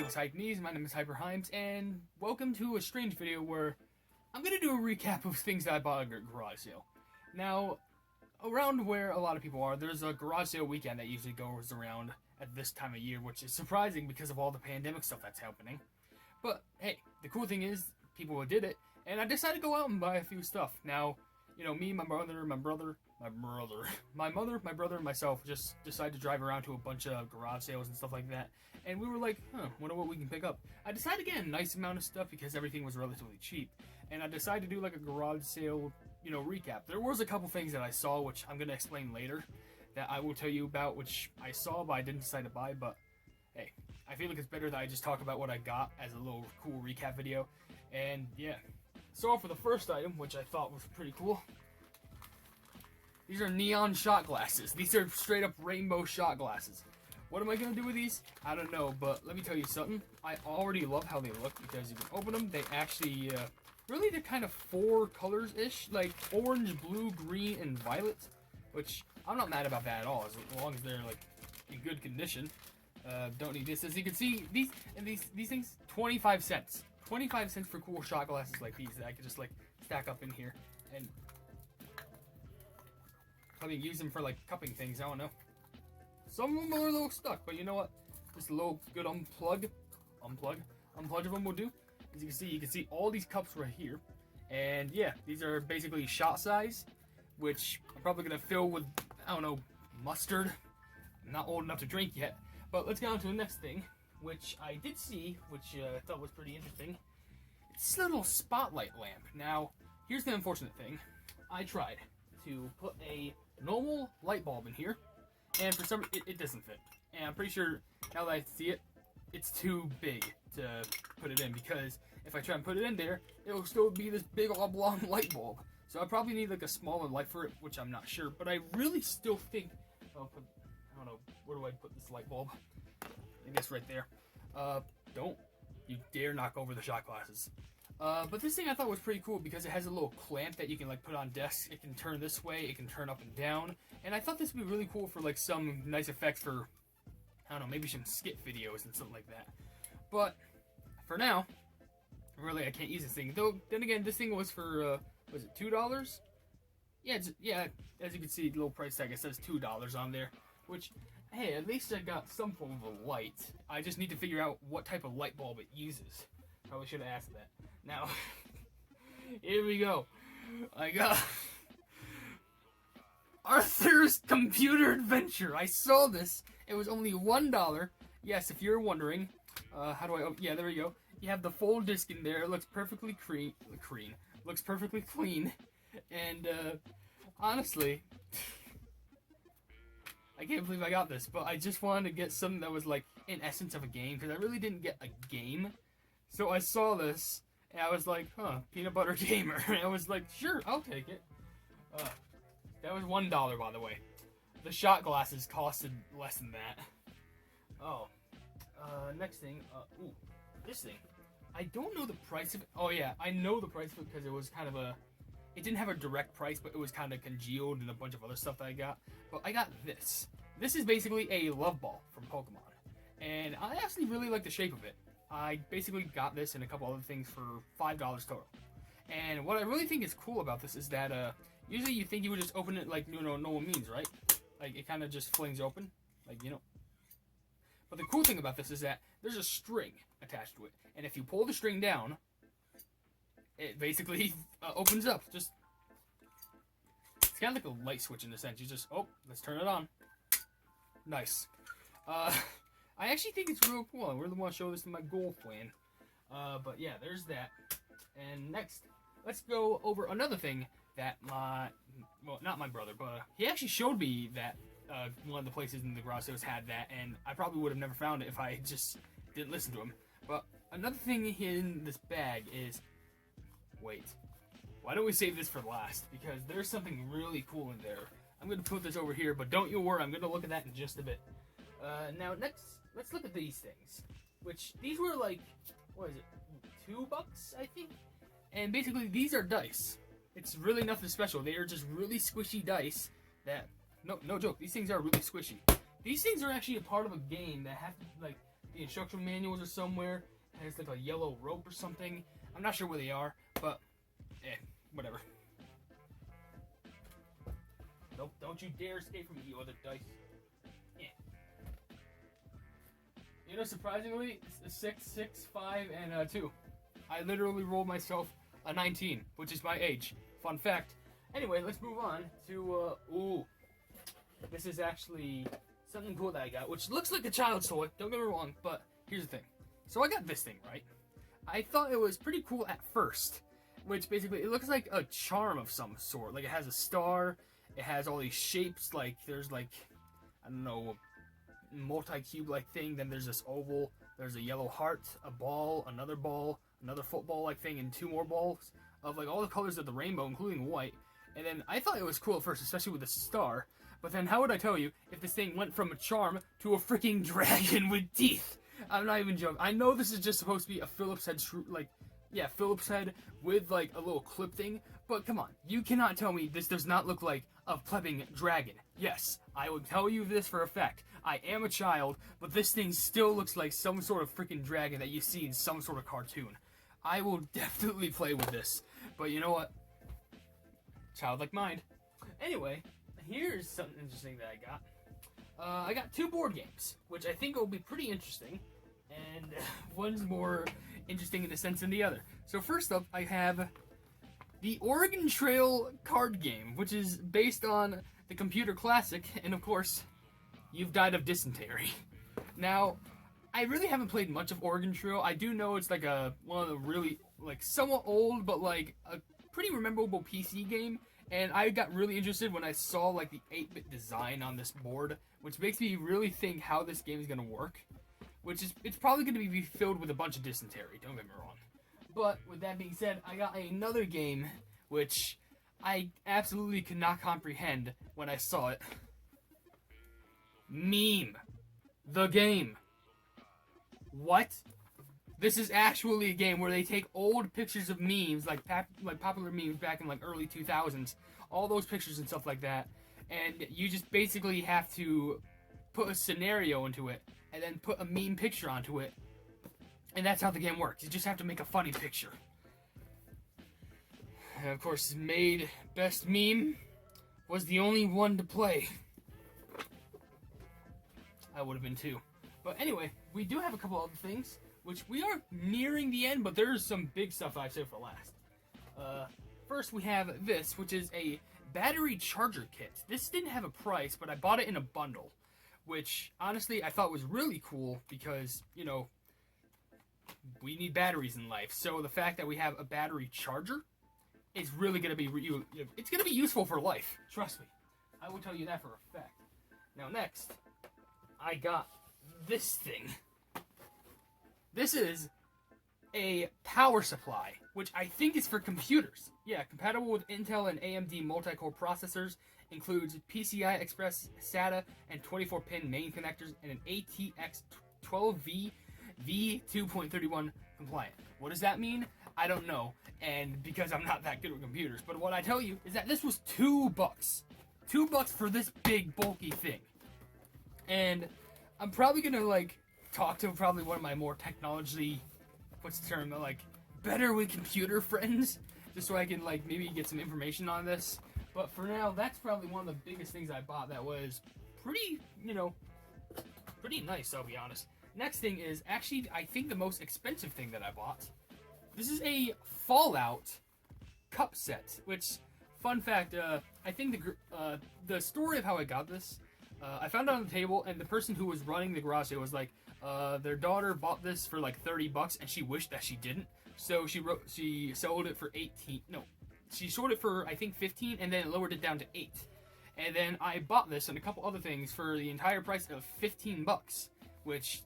is Hypenese, my name is HyperHimes, and welcome to a strange video where I'm going to do a recap of things that I bought at a garage sale. Now, around where a lot of people are, there's a garage sale weekend that usually goes around at this time of year, which is surprising because of all the pandemic stuff that's happening. But, hey, the cool thing is, people did it, and I decided to go out and buy a few stuff. Now, you know, me, my mother, and myself just decided to drive around to a bunch of garage sales and stuff like that. And we were like, wonder what we can pick up. I decided to get a nice amount of stuff because everything was relatively cheap. And I decided to do like a garage sale, recap. There was a couple things that I saw, which I'm going to explain later, that I will tell you about, which I saw but I didn't decide to buy. But, hey, I feel like it's better that I just talk about what I got as a little cool recap video. And, yeah. So for the first item, which I thought was pretty cool, these are neon shot glasses. These are straight up rainbow shot glasses. What am I going to do with these? I don't know, but let me tell you something. I already love how they look because you can open them. They actually, really they're kind of four colors-ish, like orange, blue, green, and violet, which I'm not mad about that at all, as long as they're like in good condition. Don't need this. As you can see, these things, 25 cents. 25 cents for cool shot glasses like these that I could just like stack up in here and probably use them for like cupping things. I don't know. Some of them are a little stuck, but you know what? Just a little good unplug of them will do. As you can see all these cups right here, and yeah, these are basically shot size, which I'm probably gonna fill with, I don't know, mustard. I'm not old enough to drink yet, but let's get on to the next thing, which I did see, which I thought was pretty interesting. It's a little spotlight lamp. Now, here's the unfortunate thing. I tried to put a normal light bulb in here, and for some reason it doesn't fit. And I'm pretty sure now that I see it, it's too big to put it in, because if I try and put it in there, it'll still be this big oblong light bulb. So I probably need like a smaller light for it, which I'm not sure. But I really still think I'll put, I don't know, where do I put this light bulb? I guess right there. Don't you dare knock over the shot glasses. But this thing I thought was pretty cool because it has a little clamp that you can like put on desks. It can turn this way, it can turn up and down. And I thought this would be really cool for like some nice effects for, I don't know, maybe some skit videos and something like that. But for now, really I can't use this thing. Though, then again, this thing was for, was it $2? Yeah, as you can see, the little price tag, it says $2 on there. Which, hey, at least I got some form of a light. I just need to figure out what type of light bulb it uses. Probably should have asked that. Now, here we go. I got Arthur's Computer Adventure. I saw this. It was only $1. Yes, if you're wondering, how do I? Oh, yeah, there we go. You have the full disc in there. It looks perfectly looks perfectly clean. And honestly, I can't believe I got this. But I just wanted to get something that was like in essence of a game, because I really didn't get a game. So I saw this, and I was like, peanut butter gamer. And I was like, sure, I'll take it. That was $1, by the way. The shot glasses costed less than that. Oh. Next thing, ooh, this thing. I don't know the price of it. Oh yeah, I know the price of it because it was kind of it didn't have a direct price, but it was kind of congealed and a bunch of other stuff that I got. But I got this. This is basically a love ball from Pokemon. And I actually really like the shape of it. I basically got this and a couple other things for $5 total. And what I really think is cool about this is that, usually you think you would just open it like, normal means, right? Like, it kind of just flings open, like, But the cool thing about this is that there's a string attached to it. And if you pull the string down, it basically opens up. It's kind of like a light switch in a sense. You just, let's turn it on. Nice. I actually think it's real cool. I really want to show this to my girlfriend. But yeah, there's that. And next, let's go over another thing that not my brother, but he actually showed me that one of the places in the garage sales had that, and I probably would have never found it if I just didn't listen to him. But another thing in this bag is, wait, why don't we save this for last? Because there's something really cool in there. I'm going to put this over here, but don't you worry, I'm going to look at that in just a bit. Now next, let's look at these things, which these were like, what is it, $2, I think? And basically, these are dice. It's really nothing special. They are just really squishy dice that, no joke, these things are really squishy. These things are actually a part of a game that the instructional manuals are somewhere. It has like a yellow rope or something. I'm not sure where they are, but whatever. Nope, don't you dare escape from me, you other dice. Yeah. You know, surprisingly, it's a 6, 6, 5, and 2. I literally rolled myself a 19, which is my age. Fun fact. Anyway, let's move on to, ooh. This is actually something cool that I got, which looks like a child's toy, don't get me wrong, but here's the thing. So I got this thing, right? I thought it was pretty cool at first, which basically, it looks like a charm of some sort. Like, it has a star, it has all these shapes, like, there's like, I don't know, multi-cube-like thing, then there's this oval, there's a yellow heart, a ball, another football-like thing, and 2 more balls of, like, all the colors of the rainbow, including white. And then I thought it was cool at first, especially with the star. But then how would I tell you if this thing went from a charm to a freaking dragon with teeth? I'm not even joking. I know this is just supposed to be a Phillips head, Phillips head with like a little clip thing. But come on, you cannot tell me this does not look like a plebbing dragon. Yes, I will tell you this for a fact. I am a child, but this thing still looks like some sort of freaking dragon that you see in some sort of cartoon. I will definitely play with this. But you know what? Childlike mind. Anyway, here's something interesting that I got. I got 2 board games, which I think will be pretty interesting, and one's more interesting in a sense than the other. So first up, I have the Oregon Trail card game, which is based on the computer classic, and of course, You've Died of Dysentery. Now, I really haven't played much of Oregon Trail. I do know it's like one of the really, like, somewhat old, but like a pretty memorable PC game. And I got really interested when I saw like the 8-bit design on this board, which makes me really think how this game is going to work. It's probably going to be filled with a bunch of dysentery, don't get me wrong. But with that being said, I got another game which I absolutely could not comprehend when I saw it. Meme. The game. What? This is actually a game where they take old pictures of memes, like popular memes back in like early 2000s, all those pictures and stuff like that, and you just basically have to put a scenario into it, and then put a meme picture onto it, and that's how the game works. You just have to make a funny picture. And of course, made best meme was the only one to play. I would have been too. But anyway, we do have a couple other things, which we are nearing the end, but there's some big stuff I've saved for last. First, we have this, which is a battery charger kit. This didn't have a price, but I bought it in a bundle, which, honestly, I thought was really cool because, you know, we need batteries in life. So the fact that we have a battery charger is really going to be, it's going to be useful for life. Trust me. I will tell you that for a fact. Now, next, I got this thing. This is a power supply, which I think is for computers. Yeah, compatible with Intel and AMD multi-core processors, includes PCI Express SATA and 24-pin main connectors, and an ATX 12V V2.31 compliant. What does that mean? I don't know, and because I'm not that good with computers. But what I tell you is that this was $2. $2 for this big, bulky thing. And I'm probably gonna, like, talk to probably one of my more technology, what's the term, like, better with computer friends, just so I can, like, maybe get some information on this. But for now, that's probably one of the biggest things I bought that was pretty, you know, pretty nice, I'll be honest. Next thing is, actually, I think the most expensive thing that I bought. This is a Fallout cup set, which, fun fact, I think the story of how I got this, I found it on the table, and the person who was running the garage sale was like, their daughter bought this for like $30, and she wished that she didn't. So she sold it for 18. No, she sold it for I think 15, and then lowered it down to 8. And then I bought this and a couple other things for the entire price of $15, which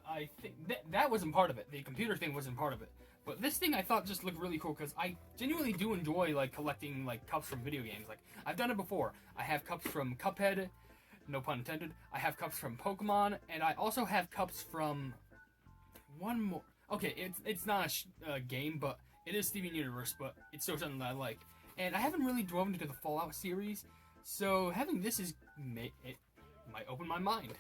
I think that wasn't part of it. The computer thing wasn't part of it. But this thing I thought just looked really cool because I genuinely do enjoy like collecting like cups from video games. Like I've done it before. I have cups from Cuphead. No pun intended. I have cups from Pokemon, and I also have cups from one more. Okay, it's not a game, but it is Steven Universe, but it's still something that I like. And I haven't really dove into the Fallout series, so having this it might open my mind.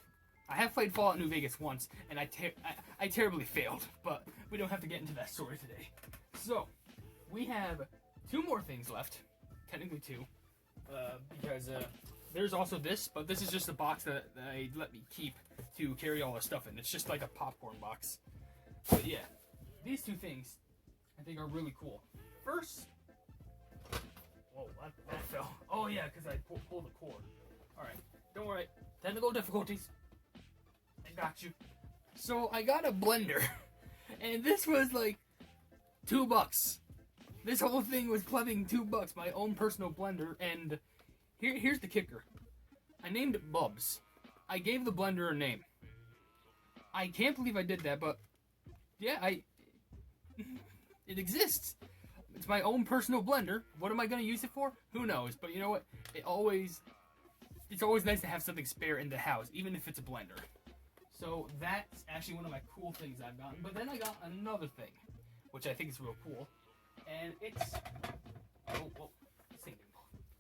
I have played Fallout New Vegas once, and I terribly failed, but we don't have to get into that story today. So, we have 2 more things left, technically 2, because there's also this, but this is just a box that they let me keep to carry all the stuff in. It's just like a popcorn box. But yeah, these 2 things I think are really cool. First, whoa, that fell. Oh yeah, because I pulled the cord. Alright, don't worry, technical difficulties. I got you. So I got a blender, and this was like $2. This whole thing was plumbing $2, my own personal blender, and here's the kicker. I named it Bubs. I gave the blender a name. I can't believe I did that, but yeah, it exists. It's my own personal blender. What am I going to use it for? Who knows? But you know what? It's always nice to have something spare in the house, even if it's a blender. So that's actually one of my cool things I've gotten. But then I got another thing, which I think is real cool. And it's... Oh, this thing didn't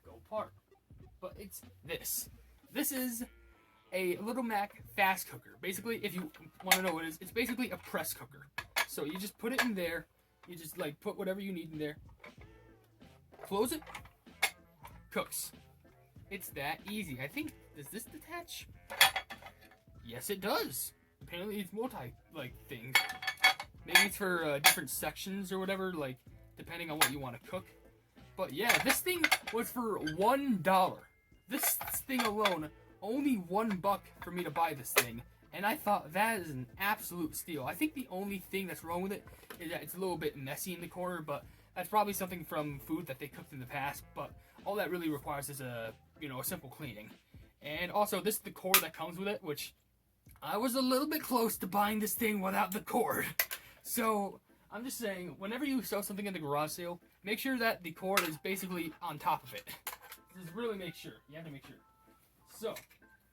go apart. But it's this. This is a Little Mac fast cooker. Basically, if you want to know what it is, it's basically a press cooker. So you just put it in there. You just like put whatever you need in there. Close it. Cooks. It's that easy. I think, does this detach? Yes, it does. Apparently it's things. Maybe it's for different sections or whatever, like, depending on what you want to cook. But yeah, this thing was for $1. This thing alone, only $1 for me to buy this thing. And I thought that is an absolute steal. I think the only thing that's wrong with it is that it's a little bit messy in the corner, but that's probably something from food that they cooked in the past. But all that really requires is a simple cleaning. And also, this is the cord that comes with it, which I was a little bit close to buying this thing without the cord. So, I'm just saying, whenever you sell something in the garage sale, make sure that the cord is basically on top of it. Just really make sure. You have to make sure. So,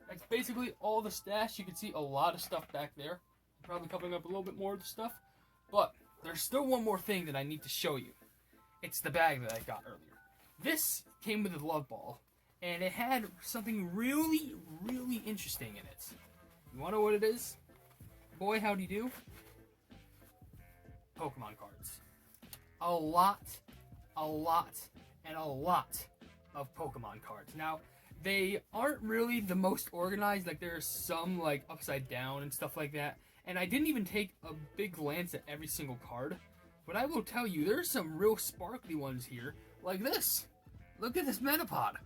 that's basically all the stash. You can see a lot of stuff back there. I'm probably covering up a little bit more of the stuff. But, there's still one more thing that I need to show you. It's the bag that I got earlier. This came with a love ball, and it had something really, really interesting in it. You want to know what it is? Boy, howdy do. Pokemon cards. A lot, and a lot of Pokemon cards. Now, they aren't really the most organized. Like, there's some, like, upside down and stuff like that. And I didn't even take a big glance at every single card. But I will tell you, there's some real sparkly ones here. Like this. Look at this Metapod.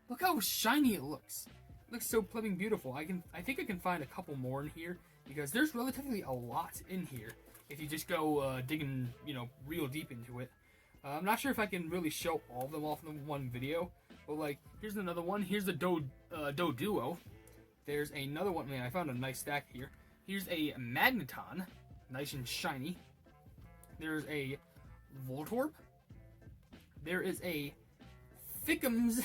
Look how shiny it looks. It looks so flipping beautiful. I think I can find a couple more in here, because there's relatively a lot in here if you just go digging, real deep into it. I'm not sure if I can really show all of them off in one video, but like, here's another one. Here's the Doduo. There's another one. Man, I found a nice stack here. Here's a Magneton, nice and shiny. There's a Voltorb. There is a Thickums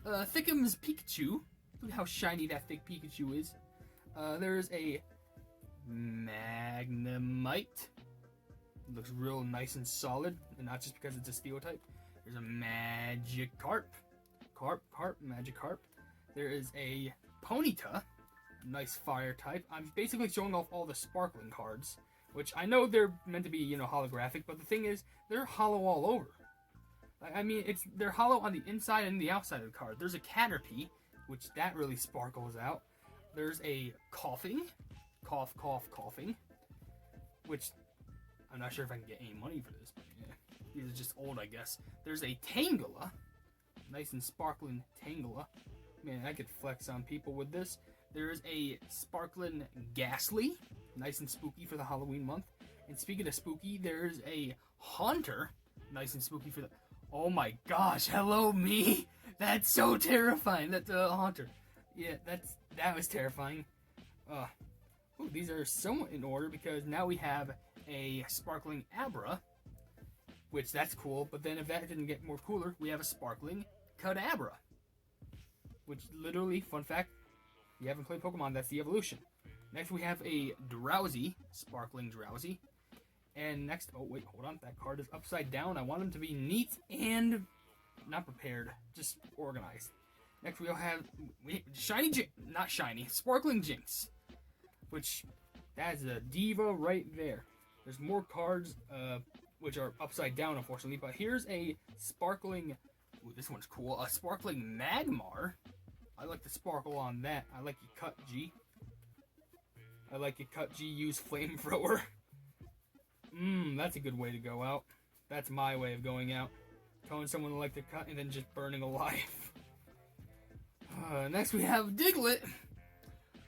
Pikachu. Look how shiny that thick Pikachu is. There's a Magnemite. Looks real nice and solid, and not just because it's a steel type. There's a Magikarp. Magikarp. There is a Ponyta. Nice fire type. I'm basically showing off all the sparkling cards, which I know they're meant to be, holographic, but the thing is, they're hollow all over. I mean, they're hollow on the inside and the outside of the card. There's a Caterpie, which that really sparkles out. There's a Coughing, coughing, which I'm not sure if I can get any money for this, but yeah, these are just old, I guess. There's a Tangela, nice and sparkling Tangela. Man, I could flex on people with this. There's a sparkling Ghastly, nice and spooky for the Halloween month. And speaking of spooky, there's a Haunter, nice and spooky for the... Oh my gosh, hello me! That's so terrifying. That's a Haunter. Yeah, that was terrifying. Ooh, these are somewhat in order, because now we have a sparkling Abra, which that's cool. But then if that didn't get more cooler, we have a sparkling Kadabra, which literally, fun fact, if you haven't played Pokemon, that's the evolution. Next we have a Drowsy, sparkling Drowsy. And next, oh wait, hold on, that card is upside down. I want them to be neat and not prepared, just organized. Next we'll have sparkling Jinx. which that's a diva right there. There's more cards, which are upside down, unfortunately, but here's a sparkling, ooh, this one's cool, a sparkling Magmar. I like the sparkle on that. I like your cut, G. I like your cut, G, use flamethrower. That's a good way to go out. That's my way of going out. Telling someone to like the cut and then just burning alive. Next we have Diglett,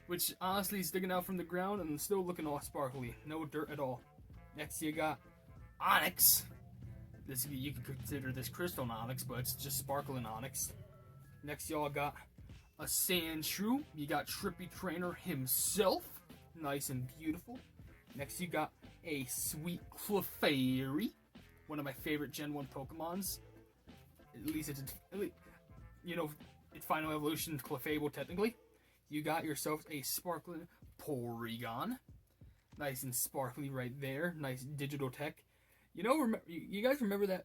which honestly is sticking out from the ground and still looking all sparkly. No dirt at all. Next you got Onyx. This, you could consider this crystal Onyx, but it's just sparkling Onyx. Next y'all got a Sandshrew. You got Trippy Trainer himself. Nice and beautiful. Next you got a sweet Clefairy. One of my favorite Gen 1 Pokemons. At least it's, you know, its final evolution to Clefable technically. You got yourself a sparkling Porygon. Nice and sparkly right there. Nice digital tech. You know, you guys remember that?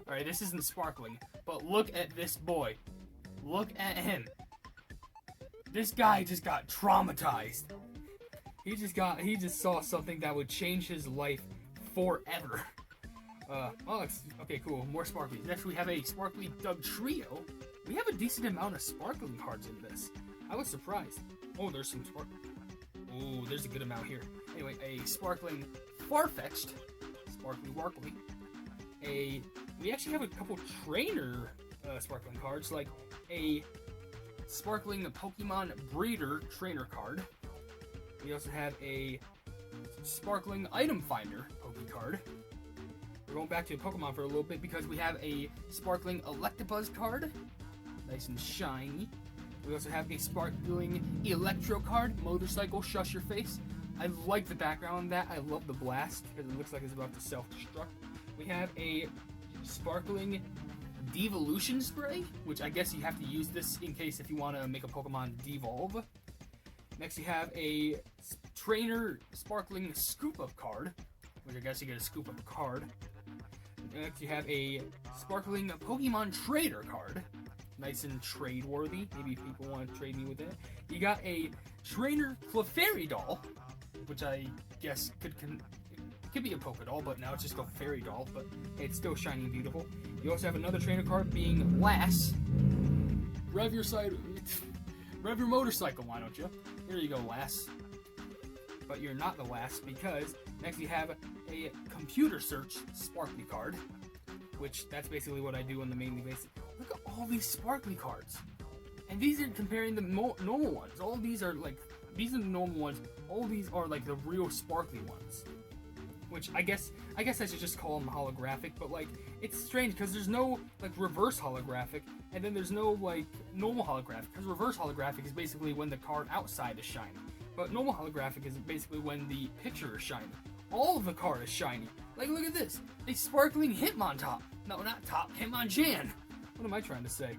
Alright, this isn't sparkling, but look at this boy. Look at him. This guy just got traumatized. He just saw something that would change his life forever. Okay, cool. More sparkly. Next, we have a sparkly Doug Trio. We have a decent amount of sparkling cards in this. I was surprised. Oh, there's some oh, there's a good amount here. Anyway, a sparkling Farfetch'd. Sparkly Warkly. We actually have a couple trainer sparkling cards, like a sparkling Pokemon Breeder trainer card. We also have a sparkling Item Finder Poke card. We're going back to Pokemon for a little bit because we have a sparkling Electabuzz card. Nice and shiny. We also have a sparkling Electro card. Motorcycle, shush your face. I like the background on that. I love the blast because it looks like it's about to self-destruct. We have a sparkling Devolution Spray, which I guess you have to use this in case if you want to make a Pokemon devolve. Next you have a trainer sparkling Scoop Up card, which I guess you get a Scoop Up card. Next you have a sparkling Pokemon Trader card. Nice and trade worthy. Maybe people want to trade me with it. You got a trainer Clefairy doll, which I guess could be a Poké doll, but now it's just a fairy doll, but it's still shiny and beautiful. You also have another trainer card being Lass. Rev your motorcycle, why don't you? Here you go, Lass. But you're not the Lass because next you have a computer search sparkly card, which that's basically what I do on the mainly basis. Look at all these sparkly cards. And these are comparing the normal ones. All these are like, these are the normal ones. All these are like the real sparkly ones. Which I guess I should just call them holographic, but like, it's strange because there's no like reverse holographic, and then there's no like normal holographic, because reverse holographic is basically when the card outside is shiny. But normal holographic is basically when the picture is shiny. All of the card is shiny. Like, look at this. A sparkling Hitmontop. No, not top. Hitmonchan. What am I trying to say?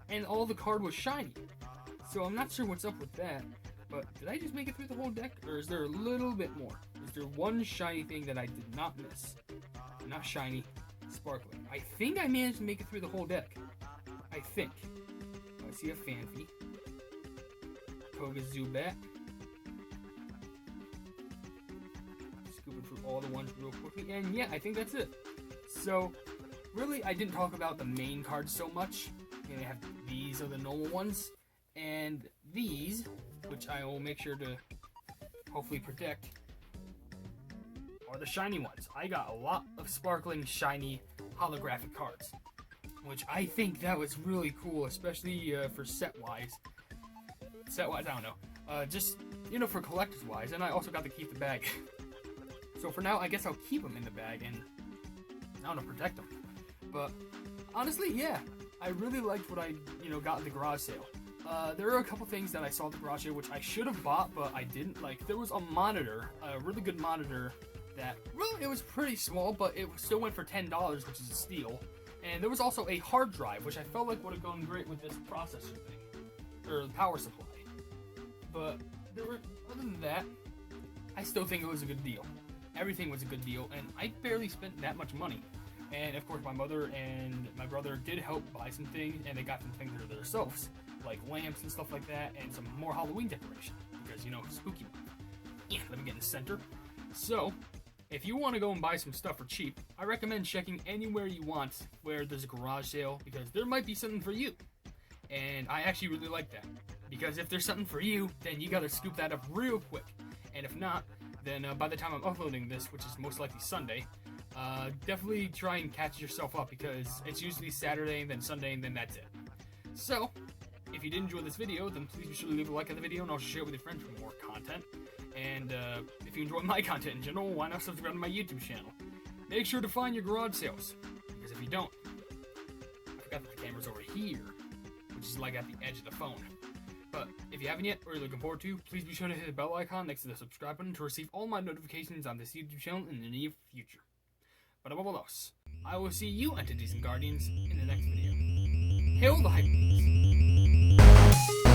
And all the card was shiny. So I'm not sure what's up with that. But did I just make it through the whole deck? Or is there a little bit more? Is there one shiny thing that I did not miss? Not shiny. Sparkling. I think I managed to make it through the whole deck. I think. I see a Fanfy. Koga Zubat. Scooping through all the ones real quickly. And yeah, I think that's it. So, really, I didn't talk about the main cards so much. I have these are the normal ones. And these, which I will make sure to hopefully protect, are the shiny ones. I got a lot of sparkling, shiny, holographic cards, which I think that was really cool, especially for set-wise. Set-wise, I don't know. Just, you know, for collectors-wise. And I also got to keep the bag. So for now, I guess I'll keep them in the bag and, I don't know, protect them. But, honestly, yeah. I really liked what I, got in the garage sale. There are a couple things that I saw at the garage sale which I should have bought, but I didn't. Like, there was a monitor, a really good monitor that, really, it was pretty small, but it still went for $10, which is a steal. And there was also a hard drive, which I felt like would have gone great with this processor thing, or the power supply. But other than that, I still think it was a good deal. Everything was a good deal, and I barely spent that much money. And of course, my mother and my brother did help buy some things, and they got some things themselves, like lamps and stuff like that, and some more Halloween decoration. because, you know, spooky month. Yeah, let me get in the center. So, if you want to go and buy some stuff for cheap, I recommend checking anywhere you want where there's a garage sale, because there might be something for you. And I actually really like that, because if there's something for you, then you gotta scoop that up real quick. And if not, then by the time I'm uploading this, which is most likely Sunday, definitely try and catch yourself up, because it's usually Saturday, then Sunday, and then that's it. So, if you did enjoy this video, then please be sure to leave a like on the video and also share it with your friends for more content. And if you enjoy my content in general, why not subscribe to my YouTube channel? Make sure to find your garage sales, because if you don't, I forgot that the camera's over here, which is like at the edge of the phone. But if you haven't yet, or you're looking forward to, please be sure to hit the bell icon next to the subscribe button to receive all my notifications on this YouTube channel in the near future. But above all else, I will see you, entities and guardians, in the next video. Hail the Hypenese!